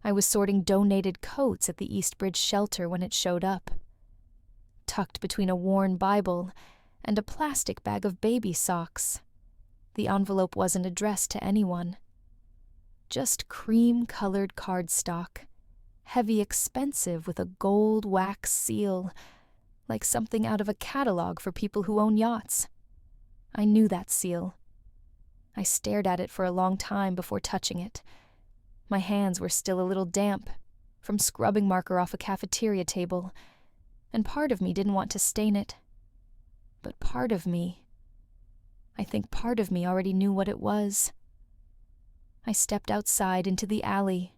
I was sorting donated coats at the East Bridge shelter when it showed up. Tucked between a worn Bible and a plastic bag of baby socks. The envelope wasn't addressed to anyone. Just cream-colored cardstock, heavy expensive with a gold wax seal, like something out of a catalog for people who own yachts. I knew that seal. I stared at it for a long time before touching it. My hands were still a little damp from scrubbing marker off a cafeteria table, and part of me didn't want to stain it. But part of me, I think part of me already knew what it was. I stepped outside into the alley,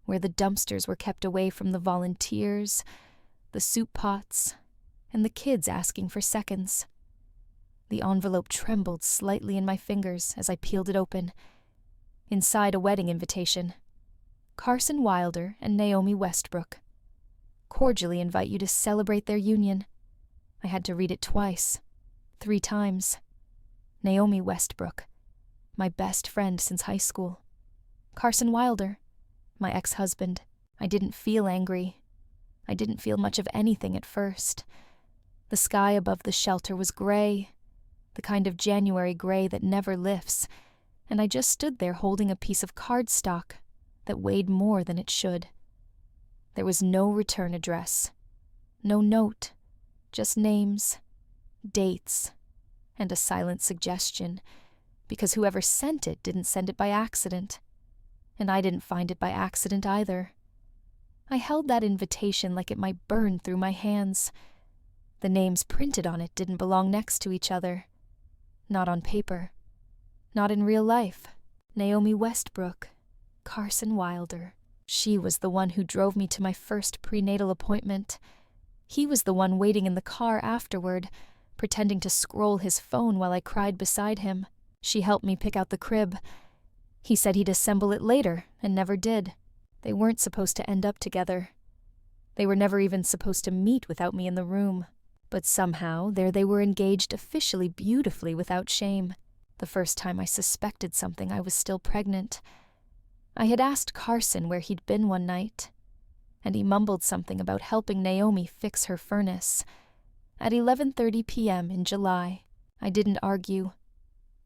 where the dumpsters were kept away from the volunteers, the soup pots, and the kids asking for seconds. The envelope trembled slightly in my fingers as I peeled it open. Inside, a wedding invitation. Carson Wilder and Naomi Westbrook. Cordially invite you to celebrate their union. I had to read it twice, 3 times. Naomi Westbrook, my best friend since high school. Carson Wilder, my ex-husband. I didn't feel angry. I didn't feel much of anything at first. The sky above the shelter was gray, the kind of January gray that never lifts, and I just stood there holding a piece of cardstock that weighed more than it should. There was no return address, no note, just names, dates, and a silent suggestion, because whoever sent it didn't send it by accident, and I didn't find it by accident either. I held that invitation like it might burn through my hands. The names printed on it didn't belong next to each other. Not on paper. Not in real life. Naomi Westbrook. Carson Wilder. She was the one who drove me to my first prenatal appointment. He was the one waiting in the car afterward, pretending to scroll his phone while I cried beside him. She helped me pick out the crib. He said he'd assemble it later, and never did. They weren't supposed to end up together. They were never even supposed to meet without me in the room. But somehow, there they were engaged officially beautifully without shame. The first time I suspected something, I was still pregnant. I had asked Carson where he'd been one night, and he mumbled something about helping Naomi fix her furnace. At 11:30 p.m. in July, I didn't argue.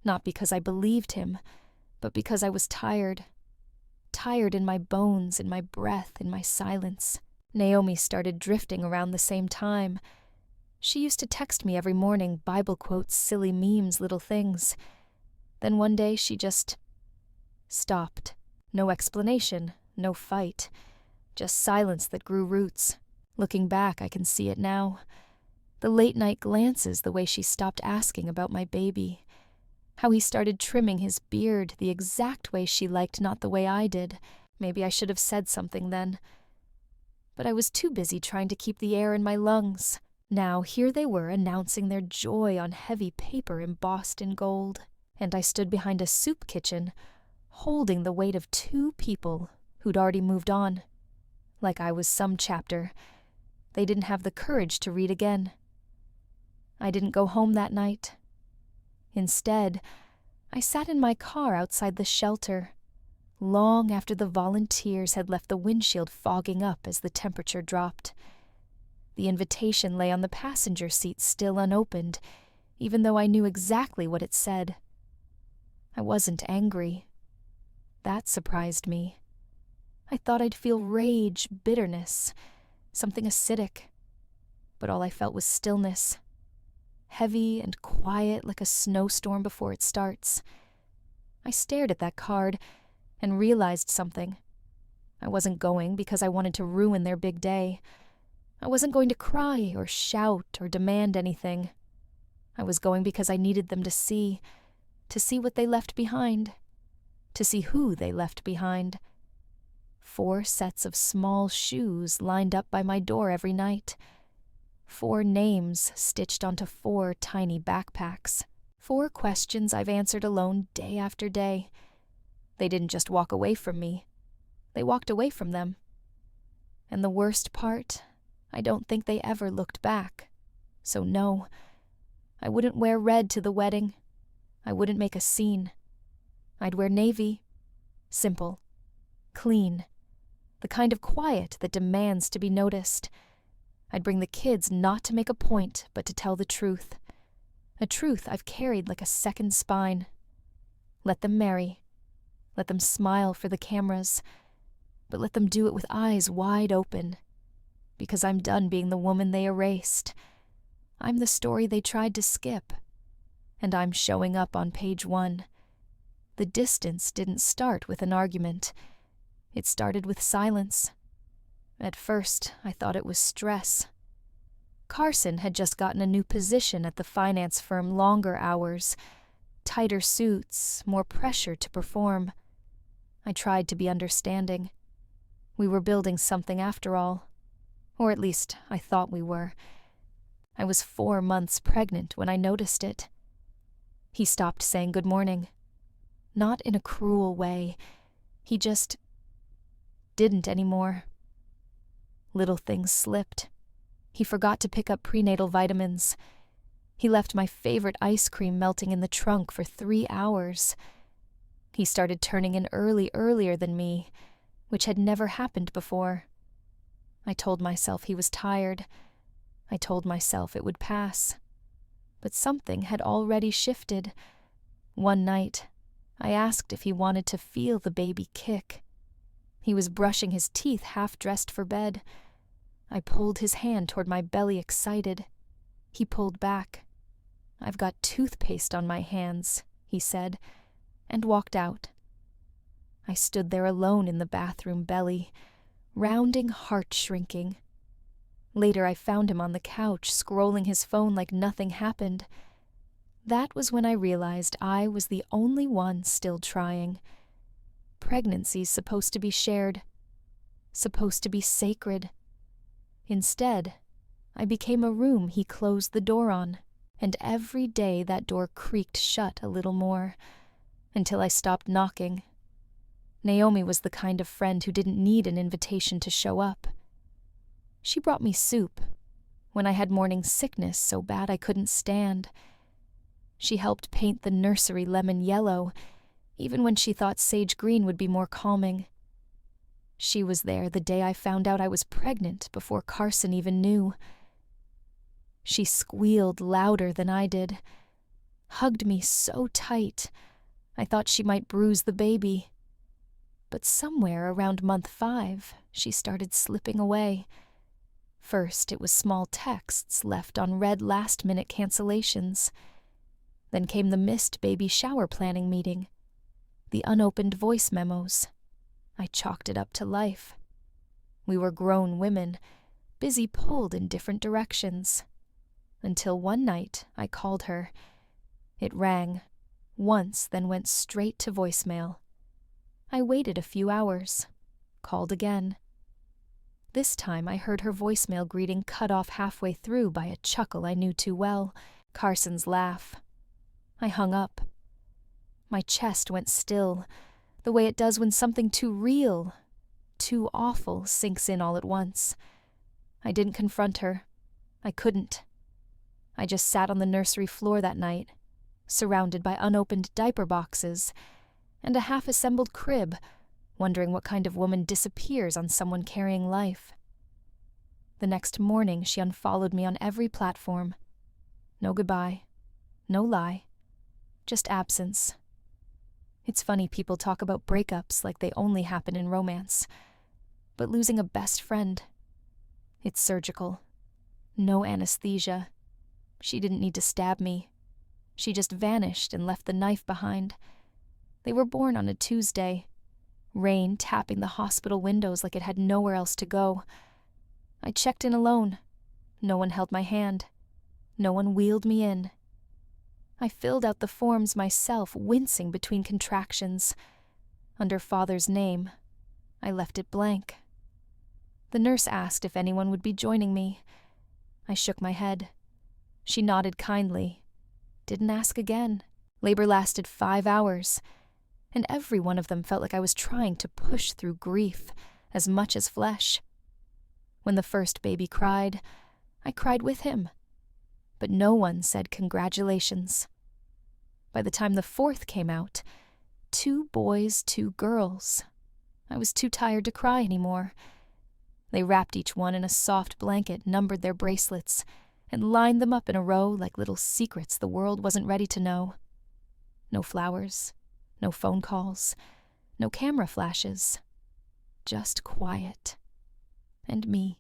Not because I believed him, but because I was tired. Tired in my bones, in my breath, in my silence. Naomi started drifting around the same time. She used to text me every morning, Bible quotes, silly memes, little things. Then one day she just stopped. No explanation, no fight. Just silence that grew roots. Looking back, I can see it now. The late-night glances, the way she stopped asking about my baby. How he started trimming his beard the exact way she liked, not the way I did. Maybe I should have said something then. But I was too busy trying to keep the air in my lungs. Now here they were announcing their joy on heavy paper embossed in gold. And I stood behind a soup kitchen, holding the weight of 2 people who'd already moved on. Like I was some chapter they didn't have the courage to read again. I didn't go home that night. Instead, I sat in my car outside the shelter, long after the volunteers had left the windshield fogging up as the temperature dropped. The invitation lay on the passenger seat still unopened, even though I knew exactly what it said. I wasn't angry. That surprised me. I thought I'd feel rage, bitterness, something acidic. But all I felt was stillness. Heavy and quiet like a snowstorm before it starts. I stared at that card and realized something. I wasn't going because I wanted to ruin their big day. I wasn't going to cry or shout or demand anything. I was going because I needed them to see what they left behind, to see who they left behind. 4 sets of small shoes lined up by my door every night. 4 names stitched onto 4 tiny backpacks. 4 questions I've answered alone day after day. They didn't just walk away from me. They walked away from them. And the worst part, I don't think they ever looked back. So no, I wouldn't wear red to the wedding. I wouldn't make a scene. I'd wear navy. Simple. Clean. the kind of quiet that demands to be noticed. I'd bring the kids not to make a point, but to tell the truth. A truth I've carried like a second spine. Let them marry. Let them smile for the cameras. But let them do it with eyes wide open. Because I'm done being the woman they erased. I'm the story they tried to skip. And I'm showing up on page 1. The distance didn't start with an argument. It started with silence. At first, I thought it was stress. Carson had just gotten a new position at the finance firm, longer hours, tighter suits, more pressure to perform. I tried to be understanding. We were building something after all. Or at least, I thought we were. I was 4 months pregnant when I noticed it. He stopped saying good morning. Not in a cruel way. He just didn't anymore. Little things slipped. He forgot to pick up prenatal vitamins. He left my favorite ice cream melting in the trunk for 3 hours. He started turning in earlier than me, which had never happened before. I told myself he was tired. I told myself it would pass. But something had already shifted. One night, I asked if he wanted to feel the baby kick. He was brushing his teeth, half-dressed for bed. I pulled his hand toward my belly, excited. He pulled back. "I've got toothpaste on my hands," he said, and walked out. I stood there alone in the bathroom belly, rounding, heart-shrinking. Later I found him on the couch, scrolling his phone like nothing happened. That was when I realized I was the only one still trying. Pregnancy's supposed to be shared, supposed to be sacred. Instead, I became a room he closed the door on, and every day that door creaked shut a little more, until I stopped knocking. Naomi was the kind of friend who didn't need an invitation to show up. She brought me soup when I had morning sickness so bad I couldn't stand. She helped paint the nursery lemon yellow, even when she thought sage green would be more calming. She was there the day I found out I was pregnant before Carson even knew. She squealed louder than I did, hugged me so tight I thought she might bruise the baby. But somewhere around month 5, she started slipping away. First, it was small texts left on red last-minute cancellations. Then came the missed baby shower planning meeting, the unopened voice memos. I chalked it up to life. We were grown women, busy pulled in different directions. Until one night, I called her. It rang, once, then went straight to voicemail. I waited a few hours, called again. This time I heard her voicemail greeting cut off halfway through by a chuckle I knew too well, Carson's laugh. I hung up. My chest went still, the way it does when something too real, too awful sinks in all at once. I didn't confront her. I couldn't. I just sat on the nursery floor that night, surrounded by unopened diaper boxes and a half-assembled crib, wondering what kind of woman disappears on someone carrying life. The next morning, she unfollowed me on every platform. No goodbye, no lie, just absence. It's funny people talk about breakups like they only happen in romance. But losing a best friend, it's surgical. No anesthesia. She didn't need to stab me. She just vanished and left the knife behind. They were born on a Tuesday. Rain tapping the hospital windows like it had nowhere else to go. I checked in alone. No one held my hand. No one wheeled me in. I filled out the forms myself, wincing between contractions. Under Father's name, I left it blank. The nurse asked if anyone would be joining me. I shook my head. She nodded kindly. Didn't ask again. Labor lasted 5 hours, and every one of them felt like I was trying to push through grief as much as flesh. When the first baby cried, I cried with him. But no one said congratulations. By the time the 4th came out, 2 boys, 2 girls. I was too tired to cry anymore. They wrapped each one in a soft blanket, numbered their bracelets, and lined them up in a row like little secrets the world wasn't ready to know. No flowers, no phone calls, no camera flashes. Just quiet. And me.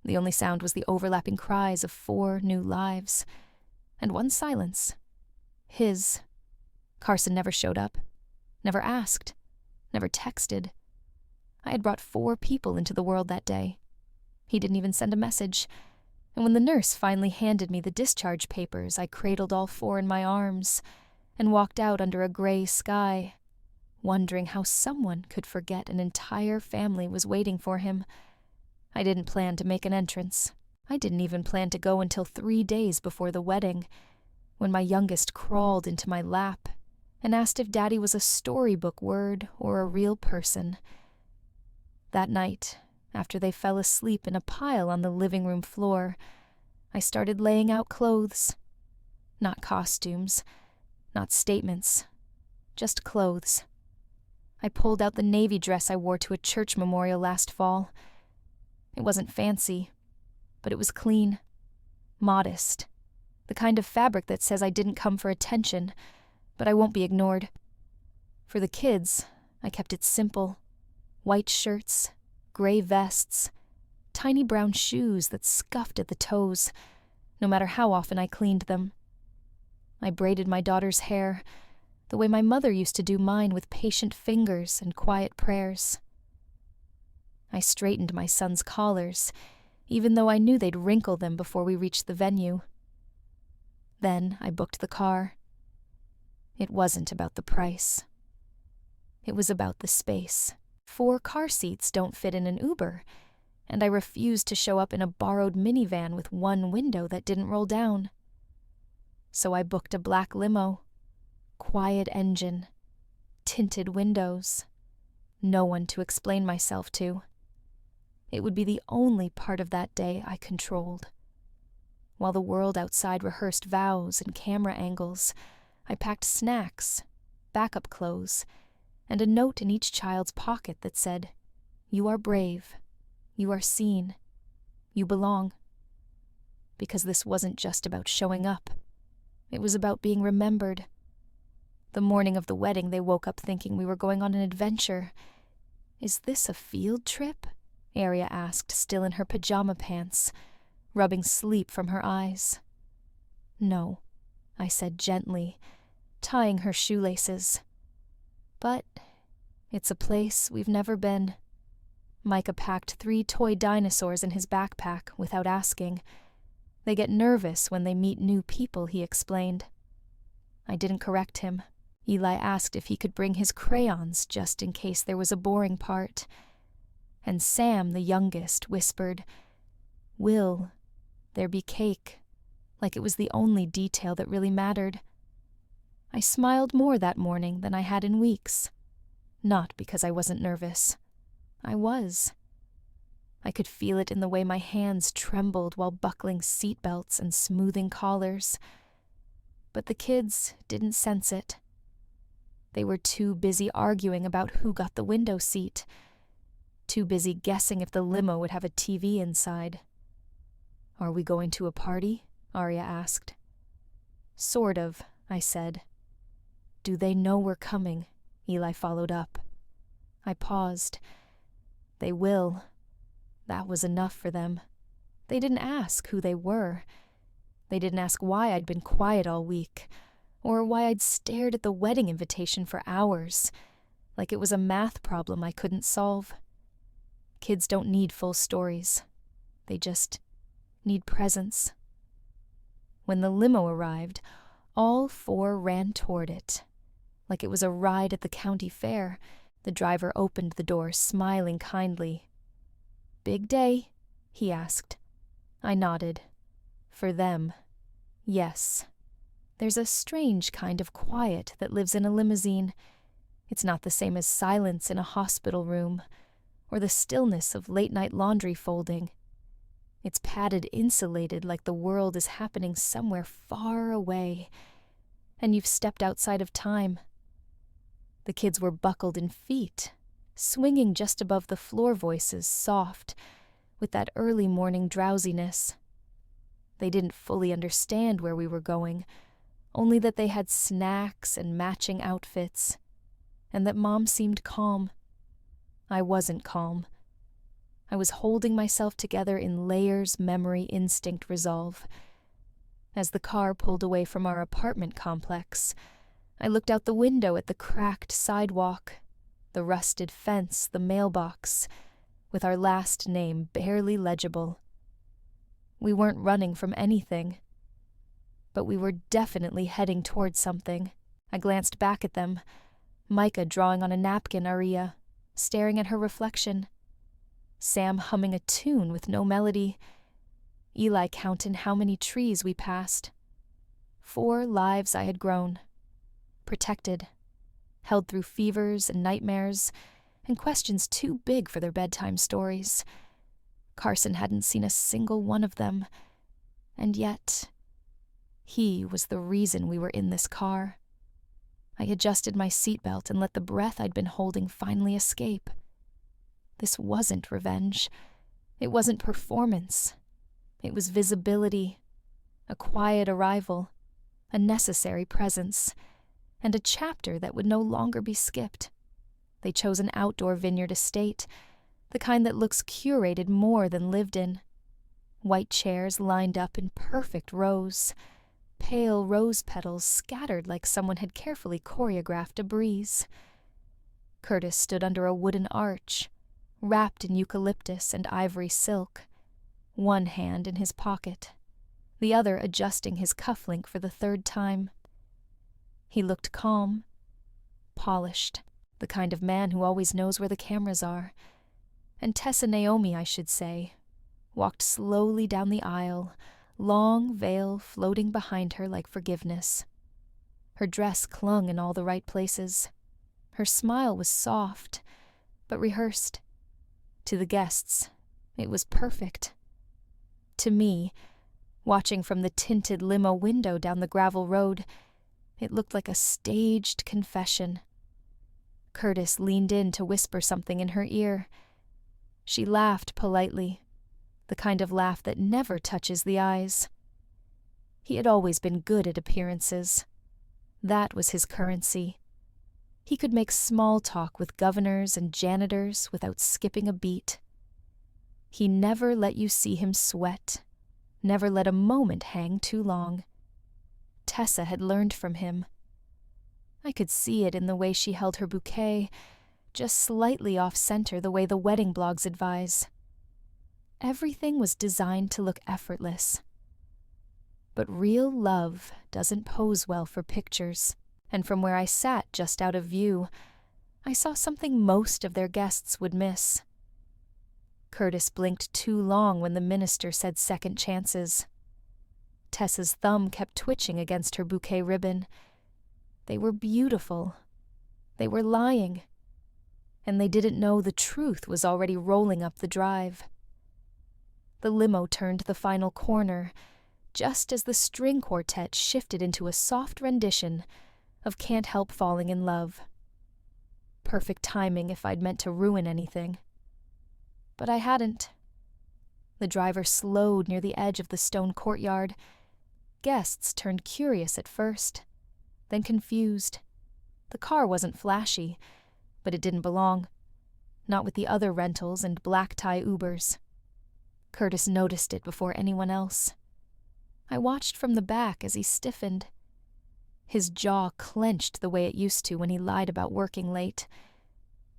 The only sound was the overlapping cries of 4 new lives. And one silence. His. Carson never showed up. Never asked. Never texted. I had brought 4 people into the world that day. He didn't even send a message. And when the nurse finally handed me the discharge papers, I cradled all 4 in my arms and walked out under a gray sky, wondering how someone could forget an entire family was waiting for him. I didn't plan to make an entrance. I didn't even plan to go until 3 days before the wedding, when my youngest crawled into my lap and asked if Daddy was a storybook word or a real person. That night, after they fell asleep in a pile on the living room floor, I started laying out clothes. Not costumes, not statements, just clothes. I pulled out the navy dress I wore to a church memorial last fall. It wasn't fancy, but it was clean, modest, the kind of fabric that says I didn't come for attention, but I won't be ignored. For the kids, I kept it simple. White shirts, gray vests, tiny brown shoes that scuffed at the toes, no matter how often I cleaned them. I braided my daughter's hair, the way my mother used to do mine with patient fingers and quiet prayers. I straightened my son's collars, even though I knew they'd wrinkle them before we reached the venue. Then I booked the car. It wasn't about the price. It was about the space. 4 car seats don't fit in an Uber, and I refused to show up in a borrowed minivan with 1 window that didn't roll down. So I booked a black limo, quiet engine, tinted windows, no one to explain myself to. It would be the only part of that day I controlled. While the world outside rehearsed vows and camera angles, I packed snacks, backup clothes, and a note in each child's pocket that said, "You are brave. You are seen. You belong." Because this wasn't just about showing up. It was about being remembered. The morning of the wedding, they woke up thinking we were going on an adventure. "Is this a field trip?" Aria asked, still in her pajama pants, rubbing sleep from her eyes. "No," I said gently, tying her shoelaces. "But it's a place we've never been." Micah packed 3 toy dinosaurs in his backpack without asking. They get nervous when they meet new people, he explained. I didn't correct him. Eli asked if he could bring his crayons just in case there was a boring part. And Sam, the youngest, whispered, "Will there be cake?" like it was the only detail that really mattered. I smiled more that morning than I had in weeks. Not because I wasn't nervous. I was. I could feel it in the way my hands trembled while buckling seatbelts and smoothing collars. But the kids didn't sense it. They were too busy arguing about who got the window seat. Too busy guessing if the limo would have a TV inside. "Are we going to a party?" Arya asked. "Sort of," I said. "Do they know we're coming?" Eli followed up. I paused. "They will." That was enough for them. They didn't ask who they were. They didn't ask why I'd been quiet all week, or why I'd stared at the wedding invitation for hours, like it was a math problem I couldn't solve. Kids don't need full stories. They just need presence. When the limo arrived, all 4 ran toward it. Like it was a ride at the county fair, the driver opened the door, smiling kindly. "Big day?" he asked. I nodded. For them, yes. There's a strange kind of quiet that lives in a limousine. It's not the same as silence in a hospital room, or the stillness of late-night laundry folding. It's padded insulated like the world is happening somewhere far away, and you've stepped outside of time. The kids were buckled in feet, swinging just above the floor voices, soft, with that early morning drowsiness. They didn't fully understand where we were going, only that they had snacks and matching outfits, and that Mom seemed calm. I wasn't calm. I was holding myself together in layers, memory, instinct, resolve. As the car pulled away from our apartment complex, I looked out the window at the cracked sidewalk, the rusted fence, the mailbox, with our last name barely legible. We weren't running from anything, but we were definitely heading towards something. I glanced back at them, Micah drawing on a napkin aria, staring at her reflection, Sam humming a tune with no melody, Eli counting how many trees we passed. 4 lives I had grown, protected, held through fevers and nightmares, and questions too big for their bedtime stories. Carson hadn't seen a single one of them, and yet he was the reason we were in this car. I adjusted my seatbelt and let the breath I'd been holding finally escape. This wasn't revenge. It wasn't performance. It was visibility, a quiet arrival, a necessary presence, and a chapter that would no longer be skipped. They chose an outdoor vineyard estate, the kind that looks curated more than lived in. White chairs lined up in perfect rows, pale rose petals scattered like someone had carefully choreographed a breeze. Curtis stood under a wooden arch, wrapped in eucalyptus and ivory silk, one hand in his pocket, the other adjusting his cufflink for the 3rd time. He looked calm, polished, the kind of man who always knows where the cameras are. And Tessa Naomi, I should say, walked slowly down the aisle, long veil floating behind her like forgiveness. Her dress clung in all the right places. Her smile was soft, but rehearsed. To the guests, it was perfect. To me, watching from the tinted limo window down the gravel road, it looked like a staged confession. Curtis leaned in to whisper something in her ear. She laughed politely, the kind of laugh that never touches the eyes. He had always been good at appearances. That was his currency. He could make small talk with governors and janitors without skipping a beat. He never let you see him sweat, never let a moment hang too long. Tessa had learned from him. I could see it in the way she held her bouquet, just slightly off-center the way the wedding blogs advise. Everything was designed to look effortless. But real love doesn't pose well for pictures, and from where I sat just out of view, I saw something most of their guests would miss. Curtis blinked too long when the minister said second chances. Tessa's thumb kept twitching against her bouquet ribbon. They were beautiful. They were lying. And they didn't know the truth was already rolling up the drive. The limo turned the final corner, just as the string quartet shifted into a soft rendition of Can't Help Falling in Love. Perfect timing if I'd meant to ruin anything. But I hadn't. The driver slowed near the edge of the stone courtyard. Guests turned curious at first, then confused. The car wasn't flashy, but it didn't belong. Not with the other rentals and black-tie Ubers. Curtis noticed it before anyone else. I watched from the back as he stiffened. His jaw clenched the way it used to when he lied about working late.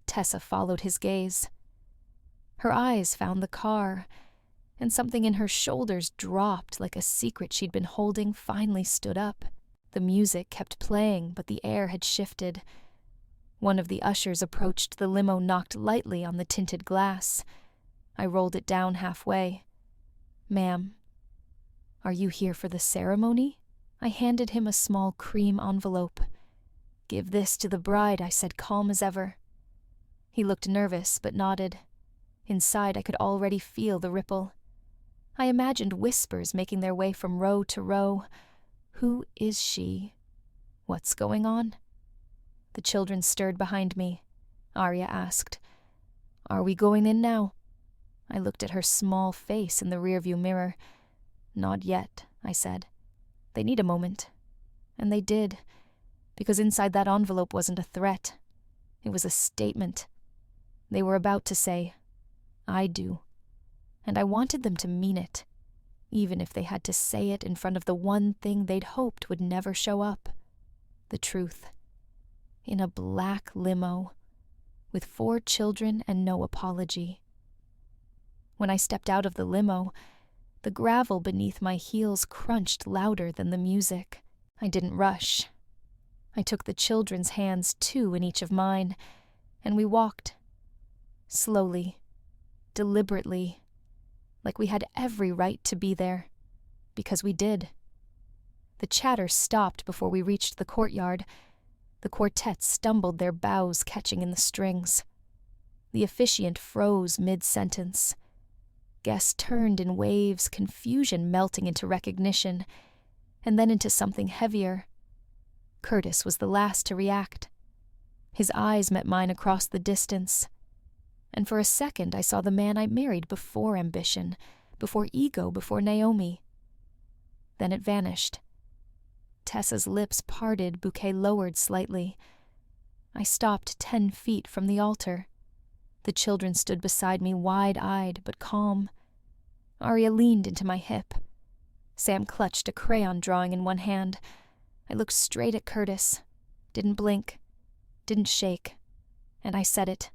Tessa followed his gaze. Her eyes found the car, and something in her shoulders dropped like a secret she'd been holding finally stood up. The music kept playing, but the air had shifted. One of the ushers approached the limo, knocked lightly on the tinted glass. I rolled it down halfway. "Ma'am, are you here for the ceremony?" I handed him a small cream envelope. "Give this to the bride," I said, calm as ever. He looked nervous, but nodded. Inside, I could already feel the ripple. I imagined whispers making their way from row to row. Who is she? What's going on? The children stirred behind me. Arya asked, "Are we going in now?" I looked at her small face in the rearview mirror. "Not yet," I said. "They need a moment." And they did, because inside that envelope wasn't a threat. It was a statement. They were about to say, "I do." And I wanted them to mean it, even if they had to say it in front of the one thing they'd hoped would never show up. The truth. In a black limo, with 4 children and no apology. When I stepped out of the limo, the gravel beneath my heels crunched louder than the music. I didn't rush. I took the children's hands, 2 in each of mine, and we walked. Slowly, deliberately, like we had every right to be there, because we did. The chatter stopped before we reached the courtyard. The quartet stumbled, their bows catching in the strings. The officiant froze mid-sentence. Guests turned in waves, confusion melting into recognition, and then into something heavier. Curtis was the last to react. His eyes met mine across the distance, and for a second I saw the man I married before ambition, before ego, before Naomi. Then it vanished. Tessa's lips parted, bouquet lowered slightly. I stopped 10 feet from the altar. The children stood beside me, wide-eyed but calm. Arya leaned into my hip. Sam clutched a crayon drawing in one hand. I looked straight at Curtis, didn't blink, didn't shake, and I said it.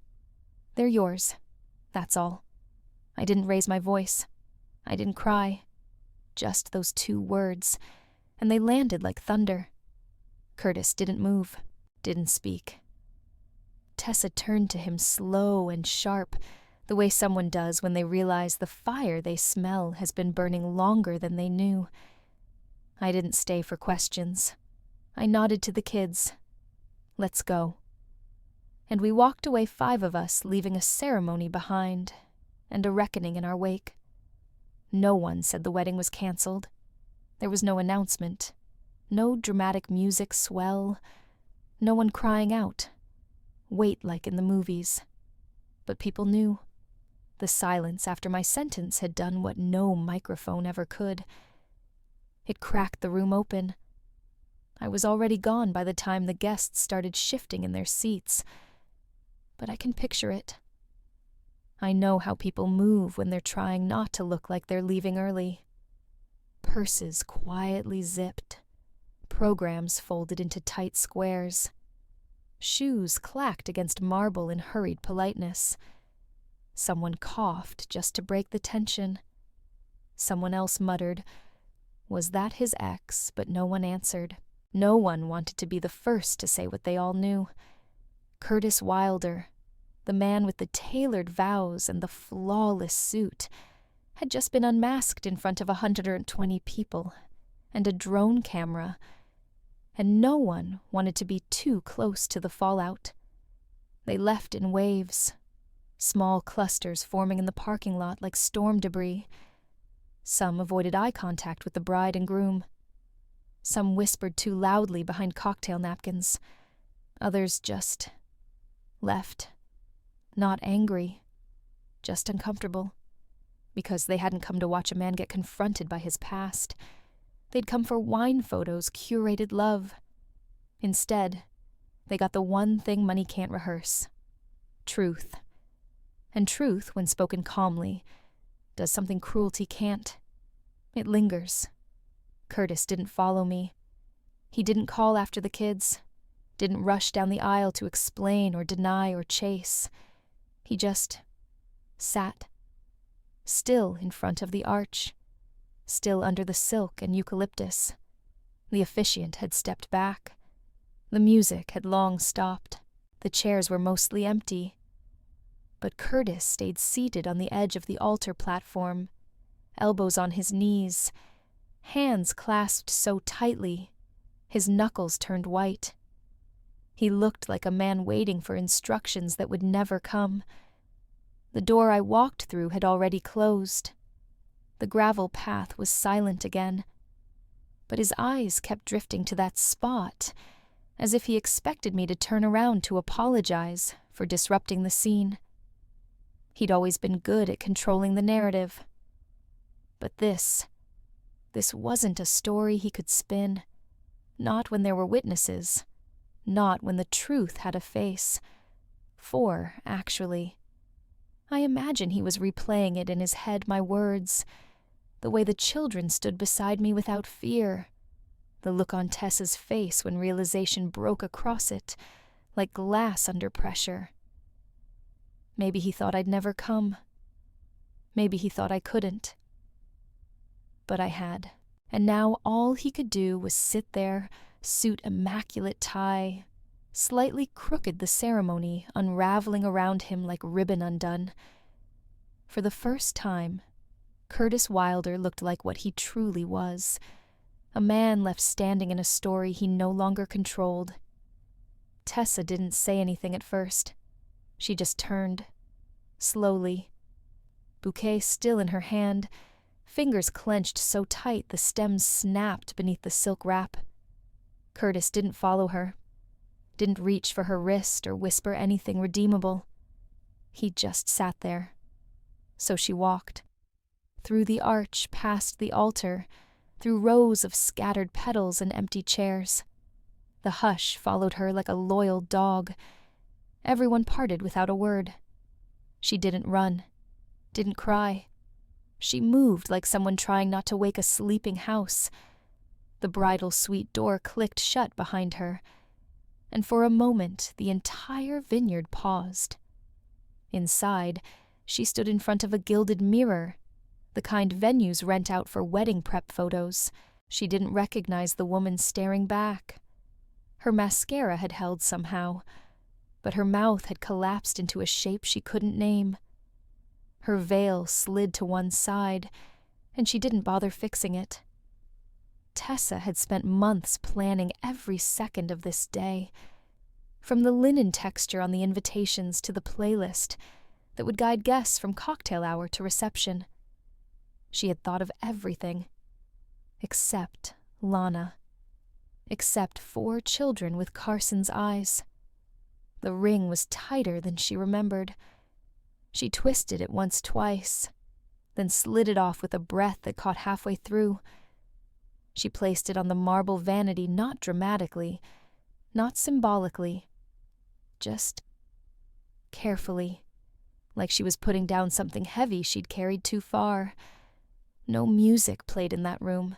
"They're yours. That's all." I didn't raise my voice. I didn't cry. Just those 2 words, and they landed like thunder. Curtis didn't move, didn't speak. Tessa turned to him slow and sharp, the way someone does when they realize the fire they smell has been burning longer than they knew. I didn't stay for questions. I nodded to the kids. "Let's go." And we walked away, 5 of us, leaving a ceremony behind, and a reckoning in our wake. No one said the wedding was cancelled. There was no announcement, no dramatic music swell, no one crying out. Wait like in the movies. But people knew. The silence after my sentence had done what no microphone ever could. It cracked the room open. I was already gone by the time the guests started shifting in their seats. But I can picture it. I know how people move when they're trying not to look like they're leaving early. Purses quietly zipped. Programs folded into tight squares. Shoes clacked against marble in hurried politeness. Someone coughed just to break the tension. Someone else muttered, "Was that his ex?" But no one answered. No one wanted to be the first to say what they all knew. Curtis Wilder, the man with the tailored vows and the flawless suit, had just been unmasked in front of 120 people and a drone camera, and no one wanted to be too close to the fallout. They left in waves, small clusters forming in the parking lot like storm debris. Some avoided eye contact with the bride and groom. Some whispered too loudly behind cocktail napkins. Others just left, not angry, just uncomfortable. Because they hadn't come to watch a man get confronted by his past. They'd come for wine photos, curated love. Instead, they got the one thing money can't rehearse: truth. And truth, when spoken calmly, does something cruelty can't. It lingers. Curtis didn't follow me. He didn't call after the kids, didn't rush down the aisle to explain or deny or chase. He just sat. Still in front of the arch, still under the silk and eucalyptus. The officiant had stepped back. The music had long stopped. The chairs were mostly empty. But Curtis stayed seated on the edge of the altar platform, elbows on his knees, hands clasped so tightly, his knuckles turned white. He looked like a man waiting for instructions that would never come. The door I walked through had already closed. The gravel path was silent again. But his eyes kept drifting to that spot, as if he expected me to turn around to apologize for disrupting the scene. He'd always been good at controlling the narrative. But this wasn't a story he could spin. Not when there were witnesses. Not when the truth had a face. 4, actually. I imagine he was replaying it in his head, my words. The way the children stood beside me without fear. The look on Tessa's face when realization broke across it, like glass under pressure. Maybe he thought I'd never come. Maybe he thought I couldn't. But I had. And now all he could do was sit there, suit immaculate tie, slightly crooked the ceremony, unraveling around him like ribbon undone. For the first time, Curtis Wilder looked like what he truly was, a man left standing in a story he no longer controlled. Tessa didn't say anything at first. She just turned, slowly, bouquet still in her hand, fingers clenched so tight the stems snapped beneath the silk wrap. Curtis didn't follow her, didn't reach for her wrist or whisper anything redeemable. He just sat there. So she walked. Through the arch, past the altar, through rows of scattered petals and empty chairs. The hush followed her like a loyal dog. Everyone parted without a word. She didn't run, didn't cry. She moved like someone trying not to wake a sleeping house. The bridal suite door clicked shut behind her, and for a moment the entire vineyard paused. Inside, she stood in front of a gilded mirror, the kind venues rent out for wedding prep photos. She didn't recognize the woman staring back. Her mascara had held somehow, but her mouth had collapsed into a shape she couldn't name. Her veil slid to one side, and she didn't bother fixing it. Tessa had spent months planning every second of this day, from the linen texture on the invitations to the playlist that would guide guests from cocktail hour to reception. She had thought of everything, except Lana, except 4 children with Carson's eyes. The ring was tighter than she remembered. She twisted it once, twice, then slid it off with a breath that caught halfway through. She placed it on the marble vanity, not dramatically, not symbolically, just carefully, like she was putting down something heavy she'd carried too far. No music played in that room.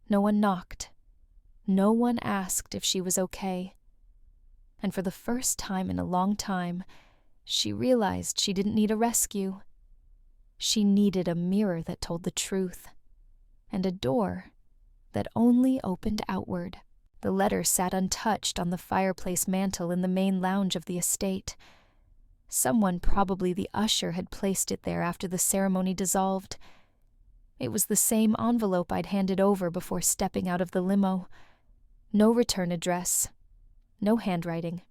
No one knocked. No one asked if she was okay. And for the first time in a long time, she realized she didn't need a rescue. She needed a mirror that told the truth, and a door that only opened outward. The letter sat untouched on the fireplace mantel in the main lounge of the estate. Someone, probably the usher, had placed it there after the ceremony dissolved. It was the same envelope I'd handed over before stepping out of the limo. No return address, no handwriting.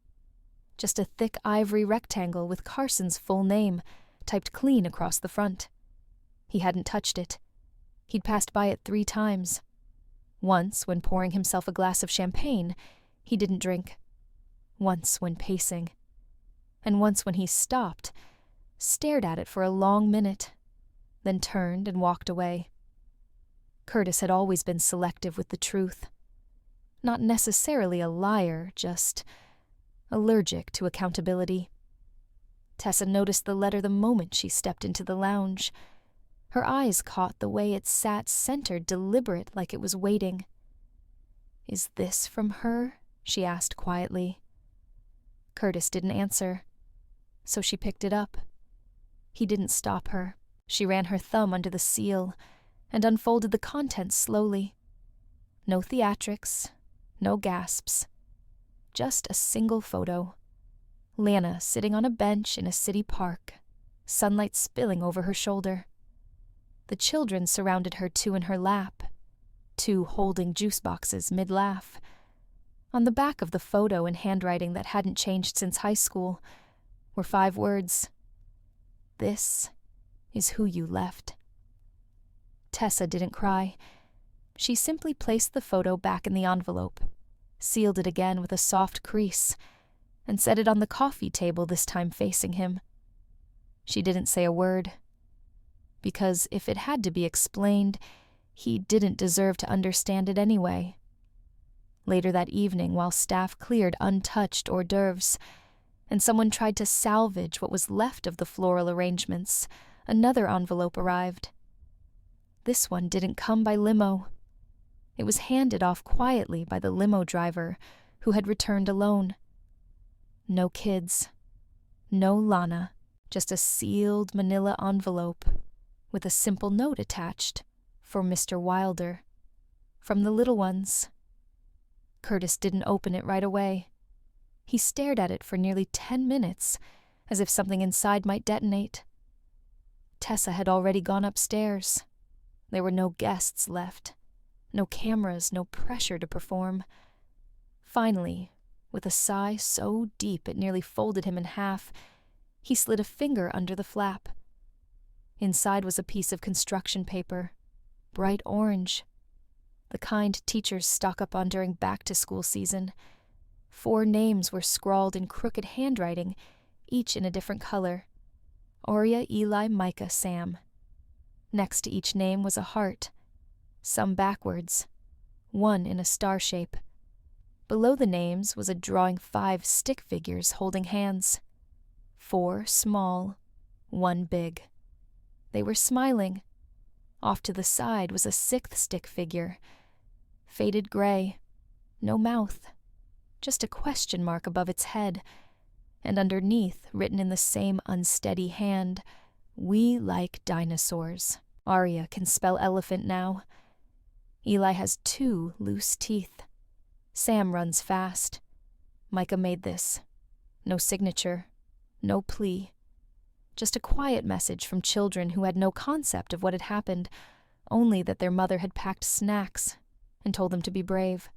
Just a thick ivory rectangle with Carson's full name, typed clean across the front. He hadn't touched it. He'd passed by it 3 times. Once, when pouring himself a glass of champagne, he didn't drink. Once, when pacing. And once when he stopped, stared at it for a long minute, then turned and walked away. Curtis had always been selective with the truth. Not necessarily a liar, just allergic to accountability. Tessa noticed the letter the moment she stepped into the lounge. Her eyes caught the way it sat centered, deliberate, like it was waiting. "Is this from her?" she asked quietly. Curtis didn't answer, so she picked it up. He didn't stop her. She ran her thumb under the seal and unfolded the contents slowly. No theatrics, no gasps. Just a single photo. Lana sitting on a bench in a city park, sunlight spilling over her shoulder. The children surrounded her, 2 in her lap, 2 holding juice boxes mid-laugh. On the back of the photo, in handwriting that hadn't changed since high school, were 5 words. "This is who you left." Tessa didn't cry. She simply placed the photo back in the envelope, sealed it again with a soft crease, and set it on the coffee table, this time facing him. She didn't say a word. Because if it had to be explained, he didn't deserve to understand it anyway. Later that evening, while staff cleared untouched hors d'oeuvres, and someone tried to salvage what was left of the floral arrangements, another envelope arrived. This one didn't come by limo. It was handed off quietly by the limo driver, who had returned alone. No kids. No Lana. Just a sealed manila envelope with a simple note attached for Mr. Wilder. From the little ones. Curtis didn't open it right away. He stared at it for nearly 10 minutes, as if something inside might detonate. Tessa had already gone upstairs. There were no guests left. No cameras, no pressure to perform. Finally, with a sigh so deep it nearly folded him in half, he slid a finger under the flap. Inside was a piece of construction paper, bright orange, the kind teachers stock up on during back-to-school season. 4 names were scrawled in crooked handwriting, each in a different color. Aurea, Eli, Micah, Sam. Next to each name was a heart, some backwards, one in a star shape. Below the names was a drawing 5 stick figures holding hands. 4 small, 1 big. They were smiling. Off to the side was a 6th stick figure. Faded gray, no mouth, just a question mark above its head, and underneath, written in the same unsteady hand, "We like dinosaurs. Arya can spell elephant now. Eli has 2 loose teeth. Sam runs fast. Micah made this. No signature, no plea. Just a quiet message from children who had no concept of what had happened, only that their mother had packed snacks and told them to be brave.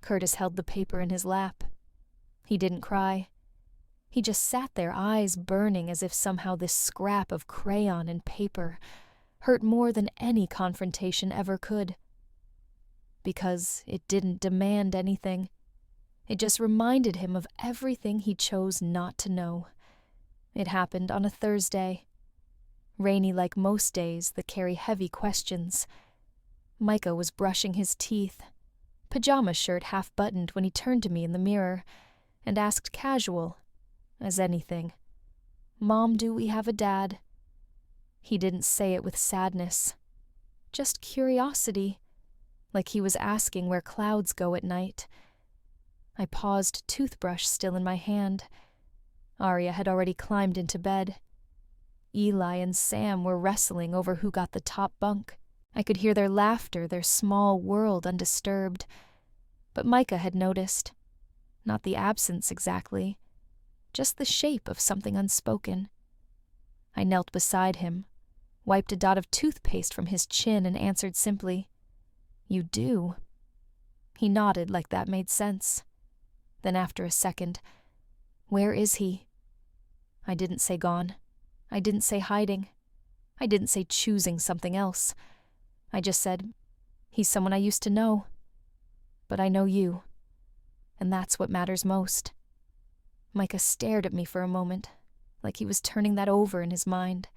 Curtis held the paper in his lap. He didn't cry. He just sat there, eyes burning, as if somehow this scrap of crayon and paper hurt more than any confrontation ever could. Because it didn't demand anything. It just reminded him of everything he chose not to know. It happened on a Thursday. Rainy like most days that carry heavy questions. Micah was brushing his teeth, pajama shirt half-buttoned when he turned to me in the mirror, and asked casual, as anything, "Mom, do we have a dad?" He didn't say it with sadness, just curiosity, like he was asking where clouds go at night. I paused, toothbrush still in my hand. Arya had already climbed into bed. Eli and Sam were wrestling over who got the top bunk. I could hear their laughter, their small world undisturbed. But Micah had noticed. Not the absence exactly, just the shape of something unspoken. I knelt beside him, wiped a dot of toothpaste from his chin, and answered simply, "You do." He nodded like that made sense. Then after a second, "Where is he?" I didn't say gone. I didn't say hiding. I didn't say choosing something else. I just said, "He's someone I used to know. But I know you. And that's what matters most." Micah stared at me for a moment, like he was turning that over in his mind.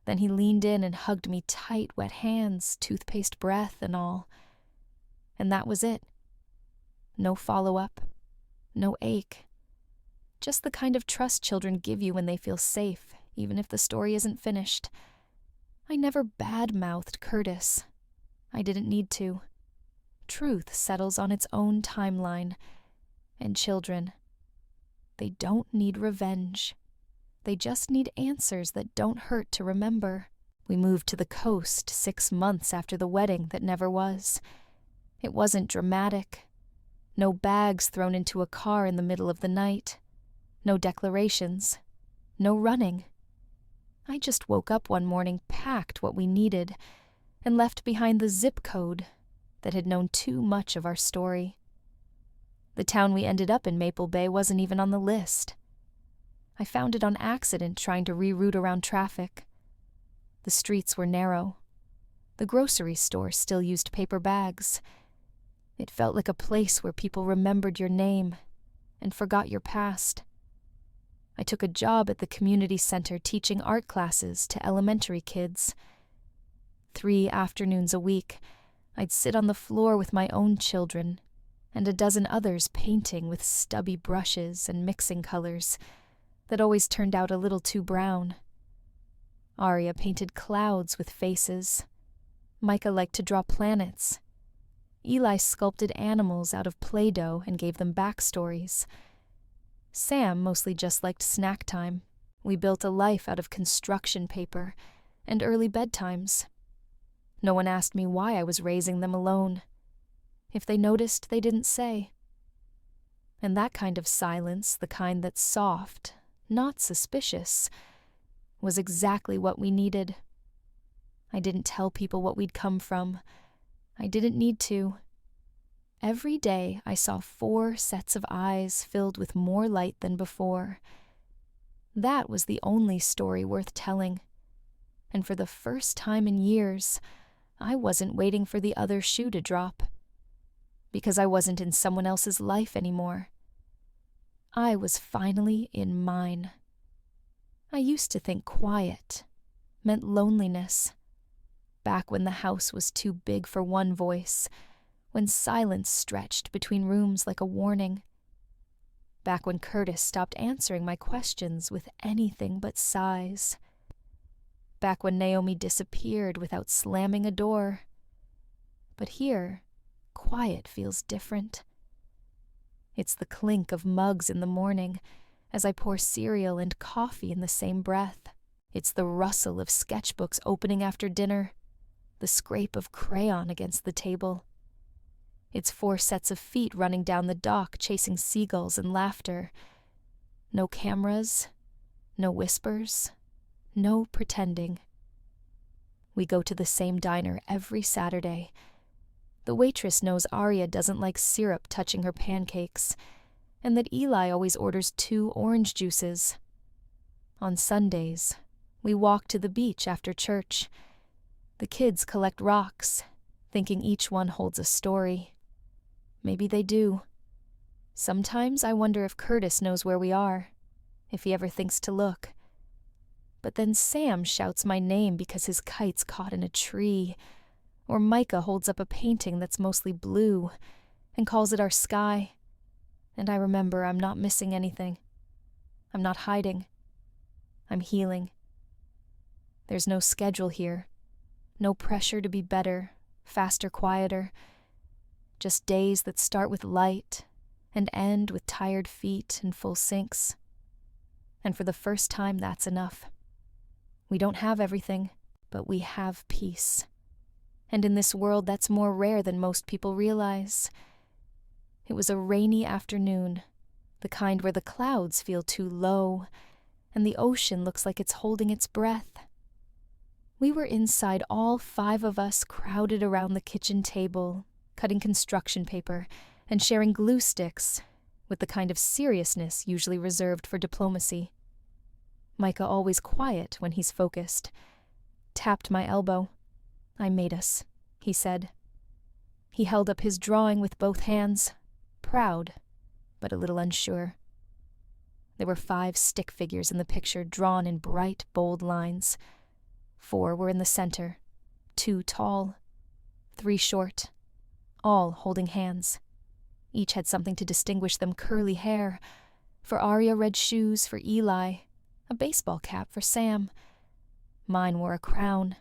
Then he leaned in and hugged me tight, wet hands, toothpaste breath and all. And that was it. No follow-up. No ache. Just the kind of trust children give you when they feel safe, even if the story isn't finished. I never bad-mouthed Curtis. I didn't need to. Truth settles on its own timeline. And children, they don't need revenge. They just need answers that don't hurt to remember. We moved to the coast 6 months after the wedding that never was. It wasn't dramatic. No bags thrown into a car in the middle of the night. No declarations. No running. I just woke up one morning, packed what we needed, and left behind the zip code that had known too much of our story. The town we ended up in, Maple Bay, wasn't even on the list. I found it on accident trying to reroute around traffic. The streets were narrow. The grocery store still used paper bags. It felt like a place where people remembered your name and forgot your past. I took a job at the community center teaching art classes to elementary kids. 3 afternoons a week, I'd sit on the floor with my own children and a dozen others painting with stubby brushes and mixing colors that always turned out a little too brown. Aria painted clouds with faces. Micah liked to draw planets. Eli sculpted animals out of Play-Doh and gave them backstories. Sam mostly just liked snack time. We built a life out of construction paper and early bedtimes. No one asked me why I was raising them alone. If they noticed, they didn't say. And that kind of silence, the kind that's soft, not suspicious, was exactly what we needed. I didn't tell people what we'd come from. I didn't need to. Every day I saw 4 sets of eyes filled with more light than before. That was the only story worth telling. And for the first time in years, I wasn't waiting for the other shoe to drop. Because I wasn't in someone else's life anymore. I was finally in mine. I used to think quiet meant loneliness. Back when the house was too big for one voice, when silence stretched between rooms like a warning. Back when Curtis stopped answering my questions with anything but sighs. Back when Naomi disappeared without slamming a door. But here, quiet feels different. It's the clink of mugs in the morning as I pour cereal and coffee in the same breath. It's the rustle of sketchbooks opening after dinner, the scrape of crayon against the table. It's 4 sets of feet running down the dock chasing seagulls and laughter. No cameras, no whispers, no pretending. We go to the same diner every Saturday. The waitress knows Aria doesn't like syrup touching her pancakes, and that Eli always orders 2 orange juices. On Sundays, we walk to the beach after church. The kids collect rocks, thinking each one holds a story. Maybe they do. Sometimes I wonder if Curtis knows where we are, if he ever thinks to look. But then Sam shouts my name because his kite's caught in a tree, or Micah holds up a painting that's mostly blue and calls it our sky. And I remember I'm not missing anything. I'm not hiding. I'm healing. There's no schedule here. No pressure to be better, faster, quieter. Just days that start with light and end with tired feet and full sinks. And for the first time, that's enough. We don't have everything, but we have peace. And in this world, that's more rare than most people realize. It was a rainy afternoon, the kind where the clouds feel too low, and the ocean looks like it's holding its breath. We were inside, all 5 of us crowded around the kitchen table, cutting construction paper and sharing glue sticks, with the kind of seriousness usually reserved for diplomacy. Micah, always quiet when he's focused, tapped my elbow. "I made us," he said. He held up his drawing with both hands, proud, but a little unsure. There were 5 stick figures in the picture drawn in bright, bold lines. 4 were in the center, 2 tall, 3 short, all holding hands. Each had something to distinguish them: curly hair, for Aria red shoes for Eli, a baseball cap for Sam. Mine wore a crown.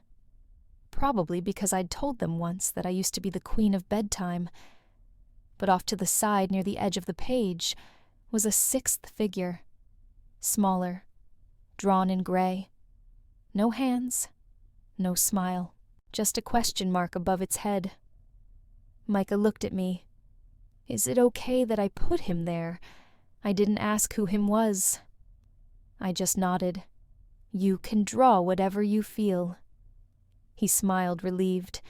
Probably because I'd told them once that I used to be the queen of bedtime. But off to the side near the edge of the page was a 6th figure, smaller, drawn in gray. No hands, no smile, just a question mark above its head. Micah looked at me. Is it okay that I put him there? I didn't ask who him was. I just nodded. You can draw whatever you feel. He smiled, relieved,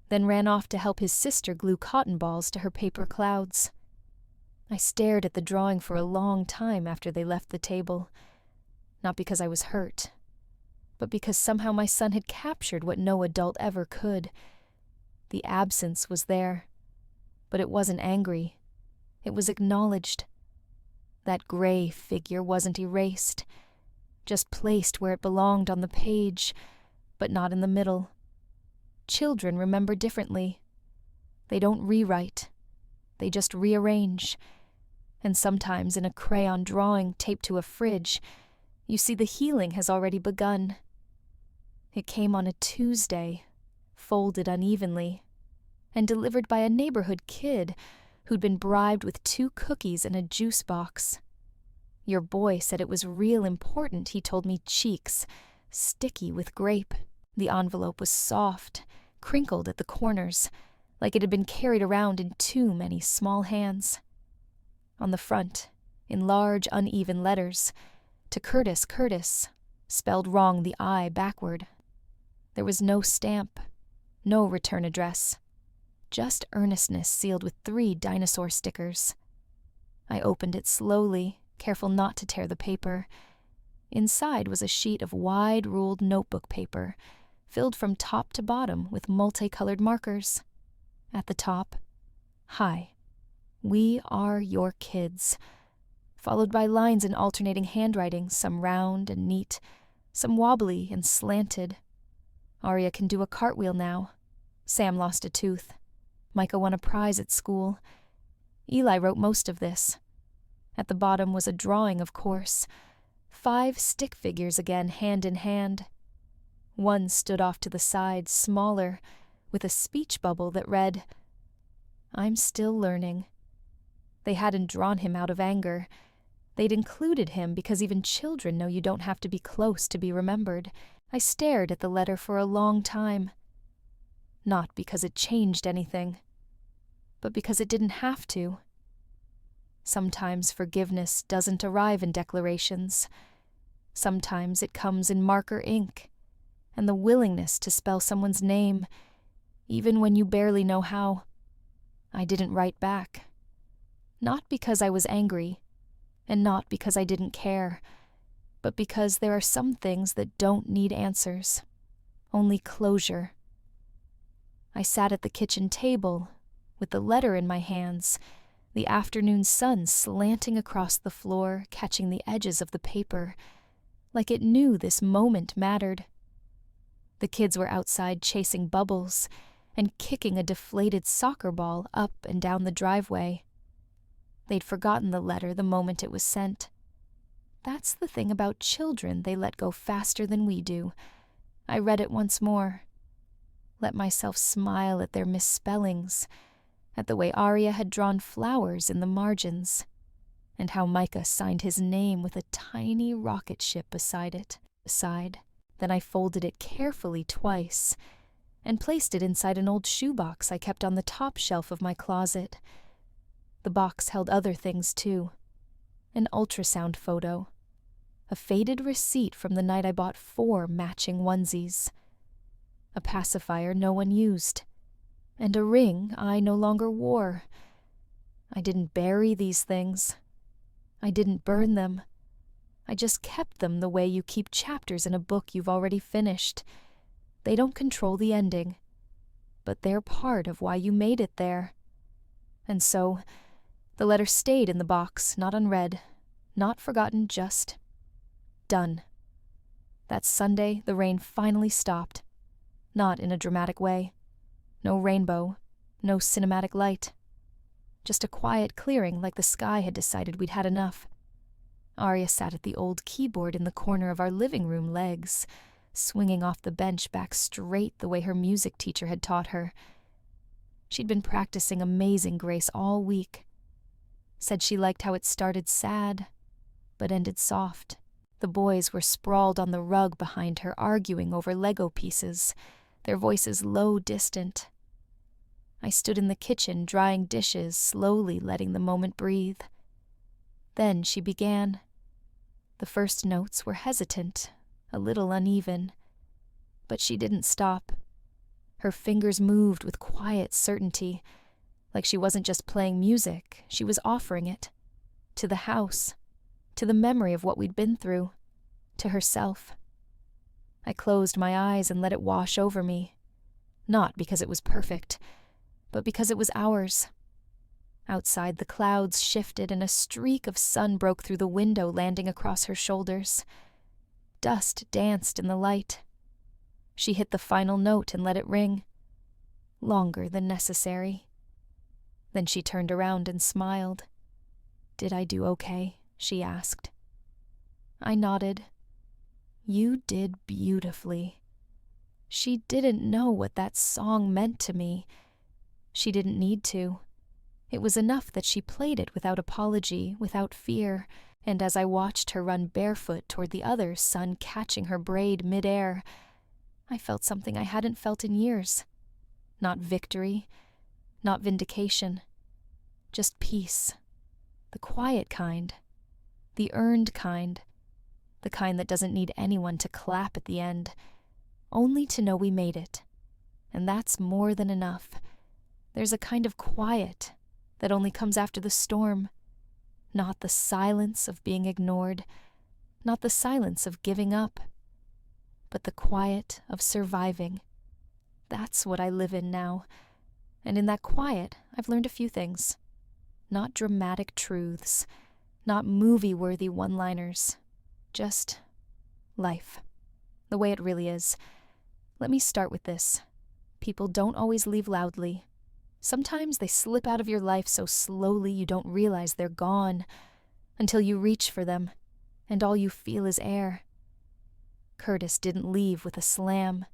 then ran off to help his sister glue cotton balls to her paper clouds. I stared at the drawing for a long time after they left the table, not because I was hurt, but because somehow my son had captured what no adult ever could. The absence was there, but it wasn't angry. It was acknowledged. That gray figure wasn't erased, just placed where it belonged on the page, but not in the middle. Children remember differently. They don't rewrite. They just rearrange. And sometimes in a crayon drawing taped to a fridge, you see the healing has already begun. It came on a Tuesday, folded unevenly, and delivered by a neighborhood kid who'd been bribed with 2 cookies and a juice box. Your boy said it was real important he told me cheeks, sticky with grape. The envelope was soft, crinkled at the corners, like it had been carried around in too many small hands. On the front, in large, uneven letters, to Curtis, Curtis, spelled wrong the I backward. There was no stamp, no return address, just earnestness sealed with 3 dinosaur stickers. I opened it slowly, careful not to tear the paper. Inside was a sheet of wide-ruled notebook paper, filled from top to bottom with multicolored markers. At the top, "Hi, we are your kids," followed by lines in alternating handwriting, some round and neat, some wobbly and slanted. Arya can do a cartwheel now. Sam lost a tooth. Micah won a prize at school. Eli wrote most of this. At the bottom was a drawing, of course. 5 stick figures again, hand in hand. One stood off to the side, smaller, with a speech bubble that read, "I'm still learning." They hadn't drawn him out of anger. They'd included him because even children know you don't have to be close to be remembered. I stared at the letter for a long time. Not because it changed anything, but because it didn't have to. Sometimes forgiveness doesn't arrive in declarations. Sometimes it comes in marker ink, and the willingness to spell someone's name, even when you barely know how. I didn't write back. Not because I was angry, and not because I didn't care, but because there are some things that don't need answers, only closure. I sat at the kitchen table, with the letter in my hands, the afternoon sun slanting across the floor, catching the edges of the paper, like it knew this moment mattered. The kids were outside chasing bubbles and kicking a deflated soccer ball up and down the driveway. They'd forgotten the letter the moment it was sent. That's the thing about children, they let go faster than we do. I read it once more. Let myself smile at their misspellings, at the way Arya had drawn flowers in the margins, and how Micah signed his name with a tiny rocket ship beside it. Then I folded it carefully twice and placed it inside an old shoebox I kept on the top shelf of my closet. The box held other things, too. An ultrasound photo, a faded receipt from the night I bought 4 matching onesies, a pacifier no one used, and a ring I no longer wore. I didn't bury these things. I didn't burn them. I just kept them the way you keep chapters in a book you've already finished. They don't control the ending, but they're part of why you made it there. And so, the letter stayed in the box, not unread, not forgotten, just done. That Sunday, the rain finally stopped. Not in a dramatic way. No rainbow, no cinematic light. Just a quiet clearing like the sky had decided we'd had enough. Arya sat at the old keyboard in the corner of our living room legs, swinging off the bench back straight the way her music teacher had taught her. She'd been practicing Amazing Grace all week. Said she liked how it started sad, but ended soft. The boys were sprawled on the rug behind her, arguing over Lego pieces, their voices low, distant. I stood in the kitchen, drying dishes, slowly letting the moment breathe. Then she began. The first notes were hesitant, a little uneven, but she didn't stop. Her fingers moved with quiet certainty, like she wasn't just playing music, she was offering it. To the house, to the memory of what we'd been through, to herself. I closed my eyes and let it wash over me, not because it was perfect, but because it was ours. Outside, the clouds shifted and a streak of sun broke through the window, landing across her shoulders. Dust danced in the light. She hit the final note and let it ring. Longer than necessary. Then she turned around and smiled. "Did I do okay?" she asked. I nodded. "You did beautifully." She didn't know what that song meant to me. She didn't need to. It was enough that she played it without apology, without fear, and as I watched her run barefoot toward the other son catching her braid midair, I felt something I hadn't felt in years. Not victory, not vindication, just peace. The quiet kind, the earned kind, the kind that doesn't need anyone to clap at the end, only to know we made it. And that's more than enough. There's a kind of quiet that only comes after the storm. Not the silence of being ignored, not the silence of giving up, but the quiet of surviving. That's what I live in now. And in that quiet, I've learned a few things. Not dramatic truths, not movie-worthy one-liners, just life. The way it really is. Let me start with this. People don't always leave loudly. Sometimes they slip out of your life so slowly you don't realize they're gone, until you reach for them, and all you feel is air. Curtis didn't leave with a slam.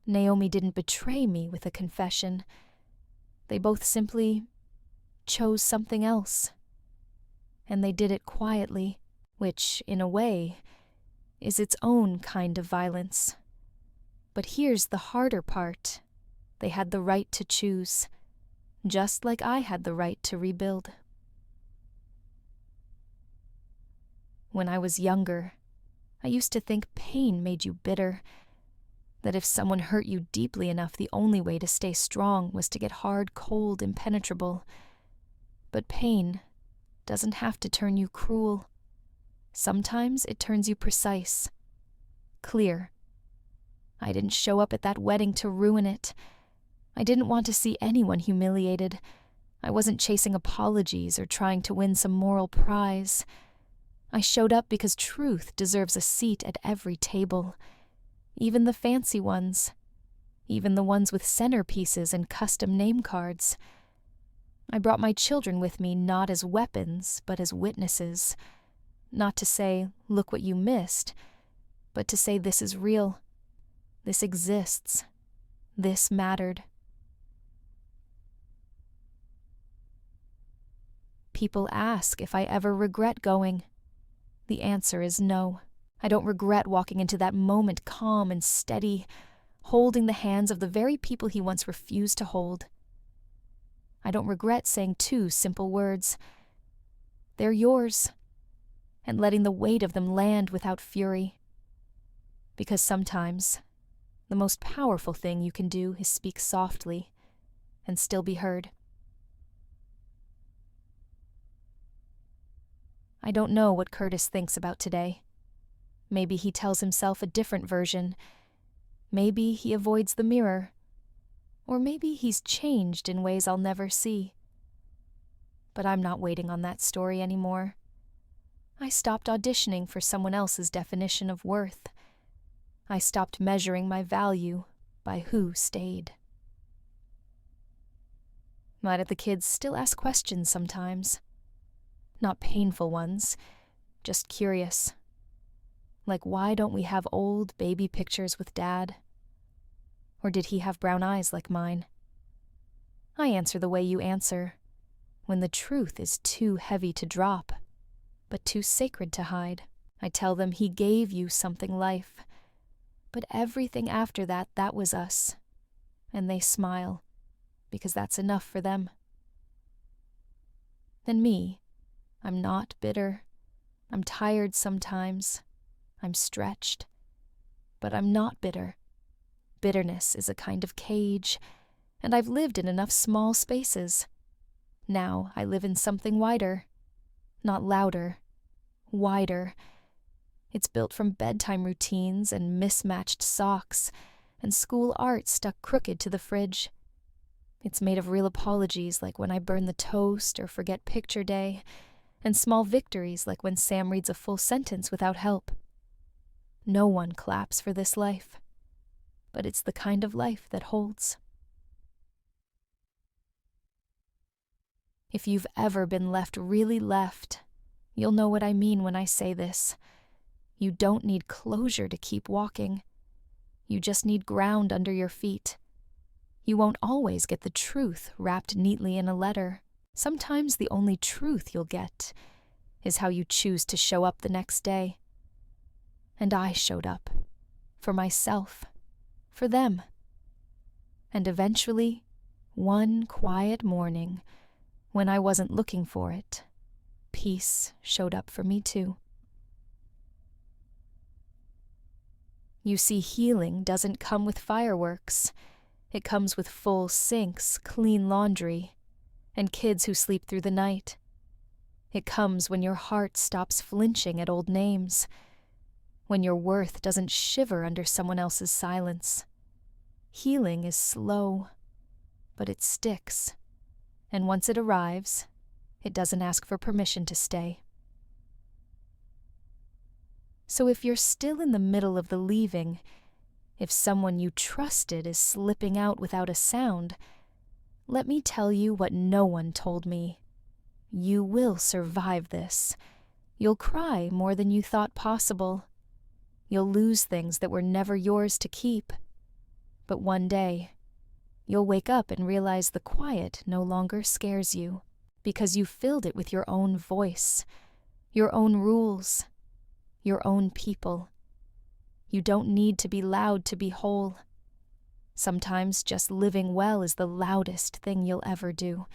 Naomi didn't betray me with a confession. They both simply chose something else. And they did it quietly, which, in a way, is its own kind of violence. But here's the harder part. They had the right to choose, just like I had the right to rebuild. When I was younger, I used to think pain made you bitter, that if someone hurt you deeply enough, the only way to stay strong was to get hard, cold, impenetrable. But pain doesn't have to turn you cruel. Sometimes it turns you precise, clear. I didn't show up at that wedding to ruin it. I didn't want to see anyone humiliated. I wasn't chasing apologies or trying to win some moral prize. I showed up because truth deserves a seat at every table, even the fancy ones, even the ones with centerpieces and custom name cards. I brought my children with me not as weapons, but as witnesses. Not to say, "Look what you missed," but to say, "This is real. This exists. This mattered." People ask if I ever regret going. The answer is no. I don't regret walking into that moment calm and steady, holding the hands of the very people he once refused to hold. I don't regret saying 2 simple words. They're yours, and letting the weight of them land without fury. Because sometimes, the most powerful thing you can do is speak softly and still be heard. I don't know what Curtis thinks about today. Maybe he tells himself a different version. Maybe he avoids the mirror. Or maybe he's changed in ways I'll never see. But I'm not waiting on that story anymore. I stopped auditioning for someone else's definition of worth. I stopped measuring my value by who stayed. Why do the kids still ask questions sometimes? Not painful ones, just curious. Like, why don't we have old baby pictures with Dad? Or did he have brown eyes like mine? I answer the way you answer, when the truth is too heavy to drop, but too sacred to hide. I tell them he gave you something life, but everything after that, that was us. And they smile, because that's enough for them. And me, I'm not bitter. I'm tired sometimes. I'm stretched. But I'm not bitter. Bitterness is a kind of cage, and I've lived in enough small spaces. Now I live in something wider. Not louder. Wider. It's built from bedtime routines and mismatched socks, and school art stuck crooked to the fridge. It's made of real apologies, like when I burn the toast or forget picture day, and small victories like when Sam reads a full sentence without help. No one claps for this life, but it's the kind of life that holds. If you've ever been left really left, you'll know what I mean when I say this. You don't need closure to keep walking. You just need ground under your feet. You won't always get the truth wrapped neatly in a letter. Sometimes the only truth you'll get is how you choose to show up the next day. And I showed up. For myself. For them. And eventually, one quiet morning, when I wasn't looking for it, peace showed up for me too. You see, healing doesn't come with fireworks. It comes with full sinks, clean laundry, and kids who sleep through the night. It comes when your heart stops flinching at old names, when your worth doesn't shiver under someone else's silence. Healing is slow, but it sticks, and once it arrives, it doesn't ask for permission to stay. So if you're still in the middle of the leaving, if someone you trusted is slipping out without a sound, let me tell you what no one told me. You will survive this. You'll cry more than you thought possible. You'll lose things that were never yours to keep. But one day, you'll wake up and realize the quiet no longer scares you, because you filled it with your own voice, your own rules, your own people. You don't need to be loud to be whole. Sometimes just living well is the loudest thing you'll ever do.